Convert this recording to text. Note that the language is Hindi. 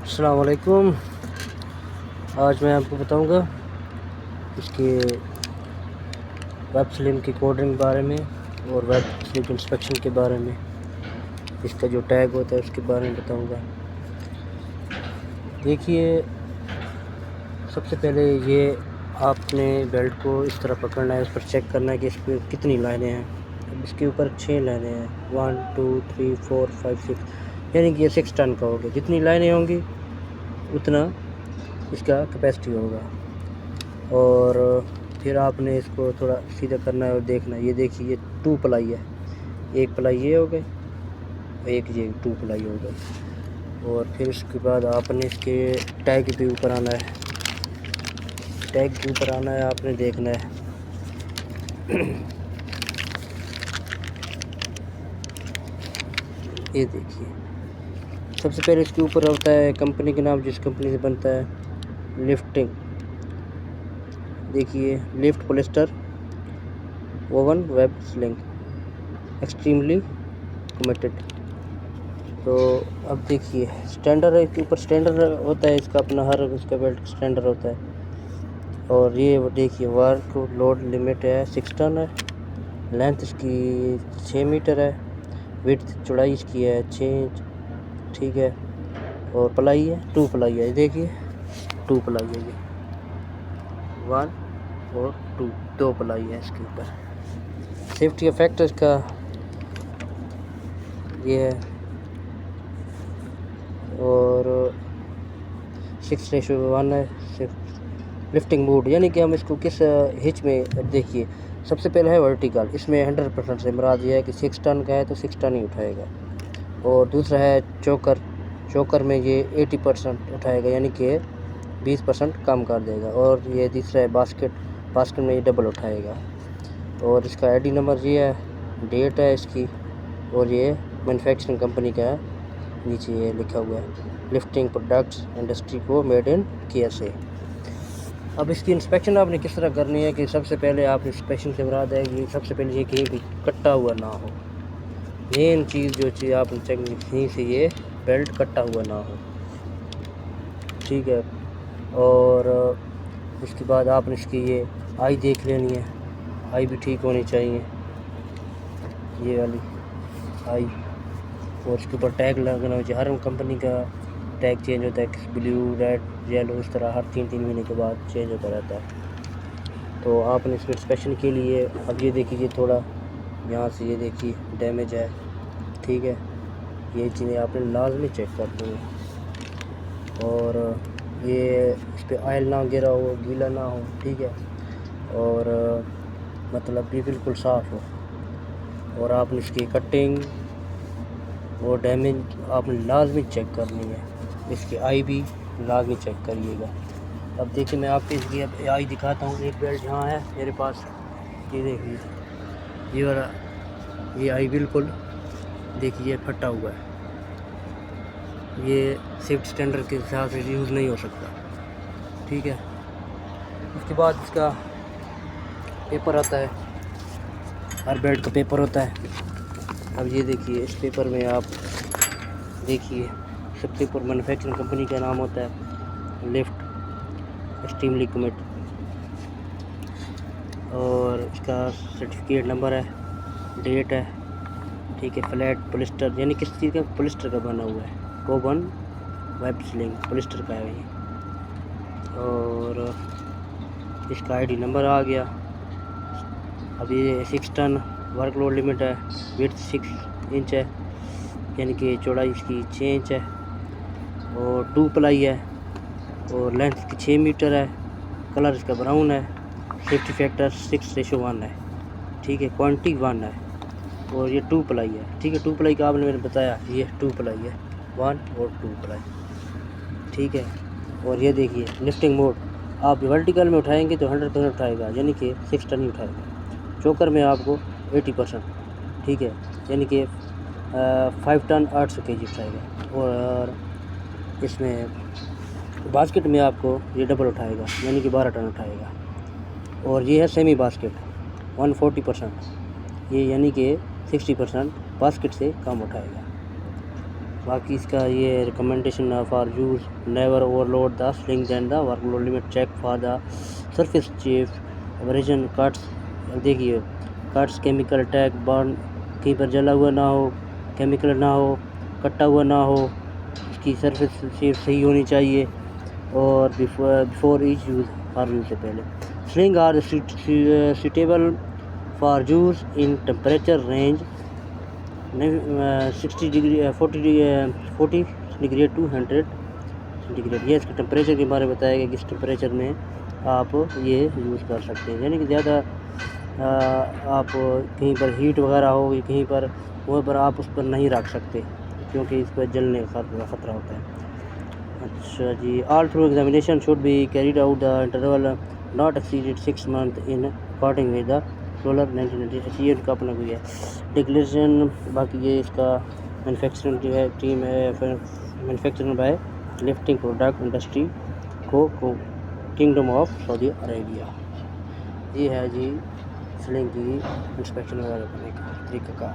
अस्सलाम वालेकुम। आज मैं आपको बताऊंगा इसके वेब स्लिम की कोडिंग के बारे में और वेब स्लिम इंस्पेक्शन के बारे में। इसका जो टैग होता है उसके बारे में बताऊंगा। देखिए, सबसे पहले ये आपने बेल्ट को इस तरह पकड़ना है, उस पर चेक करना है कि इस पर कितनी लाइनें हैं। अब इसके ऊपर 6 लाइनें हैं, 1 2 3 4 5 6, यानी कि ये 6 टन का होगा। जितनी लाइनें होंगी उतना इसका कैपेसिटी होगा। और फिर आपने इसको थोड़ा सीधा करना है और देखना है। ये देखिए, ये 2 प्लाई है, एक प्लाई ये हो गए, एक ये 2 प्लाई हो गए। और फिर उसके बाद आपने इसके टैग के ऊपर आना है, टैग के ऊपर आना है, आपने देखना है। ये देखिए, सबसे पहले इसके ऊपर होता है कंपनी के नाम, जिस कंपनी से बनता है, लिफ्टिंग। देखिए, lift polyester oven web sling extremely committed. तो अब देखिए, स्टैंडर्ड है, इसके ऊपर स्टैंडर्ड होता है इसका अपना, हर इसका बेल्ट स्टैंडर्ड होता है। और ये देखिए, वर्क लोड लिमिट है 6 टन है, लेंथ इसकी 6 मीटर है, विड्थ चौड़ाई इसकी है 6 इंच, ठीक है। और प्लाई है 2 प्लाई है, देखिए 2 प्लाई है, ये 1 और 2 प्लाई है इसके ऊपर। सेफ्टी का फैक्टर इसका ये है, और 6:1 है। लिफ्टिंग मोड, यानी कि हम इसको किस हिच में, देखिए सबसे पहले है वर्टिकल, इसमें 100% से मुराद ये है कि 6 टन का है तो 6 टन ही उठाएगा। और दूसरा है चोकर, चोकर में ये 80% उठाएगा, यानी कि 20% कम कर देगा। और ये तीसरा है बास्केट, बास्केट में ये डबल उठाएगा। और इसका आईडी नंबर ये है, डेट है इसकी, और ये मैन्युफैक्चरिंग कंपनी का है, नीचे ये लिखा हुआ है लिफ्टिंग प्रोडक्ट्स इंडस्ट्री को मेड इन KSA। अब इसकी इंस्पेक्शन आपने किस तरह करनी है कि सबसे पहले आप इंस्पेक्शन से मुराद है कि सबसे पहले ये कहीं भी कटा हुआ ना हो। मेन चीज़ जो चीज़ आपने चेक कहीं से ये बेल्ट कटा हुआ ना हो, ठीक है। और उसके बाद आपने इसकी ये आई देख लेनी है, आई भी ठीक होनी चाहिए, ये वाली आई। और इसके ऊपर टैग लगाना चाहिए, हर कंपनी का टैग चेंज होता है, ब्लू रेड येलो, इस तरह हर 3-3 महीने के बाद चेंज होता रहता है। तो आपने इसमें इंस्पेक्शन के लिए, अब ये देखिए थोड़ा यहाँ से ये देखिए डैमेज है, ठीक है। ये चीज़ें आपने लाजमी चेक करनी है। और ये इस पर ऑयल ना गिरा हो, गीला ना हो, ठीक है। और मतलब भी बिल्कुल साफ़ हो। और आपने इसकी कटिंग और डैमेज आपने लाजमी चेक करनी है। इसकी आई भी लाजमी चेक करिएगा। अब देखिए, मैं आपको इसकी अब आई दिखाता हूँ। एक बेल्ट यहाँ है मेरे पास, ये देखिए, ये वाला, ये आई बिल्कुल देखिए फटा हुआ है, ये सेफ्टी स्टैंडर्ड के हिसाब से यूज़ नहीं हो सकता, ठीक है। उसके बाद इसका पेपर आता है, हर बेल्ट का पेपर होता है। अब ये देखिए, इस पेपर में आप देखिए, सबसे ऊपर मैन्युफैक्चरिंग कंपनी का नाम होता है लिफ्ट एक्सट्रीमली कमिट, और इसका सर्टिफिकेट नंबर है, डेट है, ठीक है। फ्लैट पॉलिस्टर, यानी किस चीज़ का, पॉलिस्टर का बना हुआ है, ओवन वेब स्लिंग पॉलिस्टर का है ये। और इसका आईडी नंबर आ गया। अब ये 6 टन वर्क लोड लिमिट है, विड्थ 6 इंच है, यानी कि चौड़ाई इसकी 6 इंच है, और 2 प्लाई है, और लेंथ इसकी 6 मीटर है, कलर इसका ब्राउन है, सेफ्टी फैक्टर 6:1 है, ठीक है। क्वांटिटी 1 है, और ये 2 प्लाई है, ठीक है। 2 प्लाई का आपने मैंने बताया, ये 2 प्लाई है, 1 और 2 प्लाई, ठीक है। और ये देखिए लिफ्टिंग मोड, आप वर्टिकल में उठाएंगे तो 100% उठाएगा, यानी कि 6 टन ही उठाएगा। चोकर में आपको 80%, ठीक है, यानी कि 5 टन 800 kg उठाएगा। और इसमें बास्केट में आपको ये डबल उठाएगा, यानी कि 12 टन उठाएगा। और ये है सेमी बास्केट 140%, ये यानी कि 60% बास्केट से कम उठाएगा। बाकी इसका ये recommendation for use, never overload the sling than the workload limit, check for the surface chafe abrasion cuts. देखिए कट्स, केमिकल अटैक, बर्न, कहीं पर जला हुआ ना हो, केमिकल ना हो, कटा हुआ ना हो, इसकी सरफेस शेप सही होनी चाहिए। और बिफोर ईच यूज़, हर यूज़ से पहले। Sling are suitable for use in temperature range 60 degree 40 degree to 100 centigrade. ये इसके टेम्परेचर के बारे में बताया गया, किस टेम्परेचर में आप ये यूज़ कर सकते हैं। यानी कि ज़्यादा आप कहीं पर हीट वगैरह हो, कहीं पर वहाँ पर आप उस पर नहीं रख सकते, क्योंकि इस पर जलने का ख़तरा होता है। अच्छा जी, all thorough examination should be carried out the interval not exceeded 6 month in according with the solar 1998। ये उनका अपना कोई है डिक्लेरेशन। बाकी ये इसका मैन्युफैक्चरिंग जो है टीम है, manufacturing bye lifting product industry को किंगडम ऑफ सऊदी अरेबिया। ये है जी स्लिंग की इंस्पेक्शन वगैरह करने का तरीक़ाकार।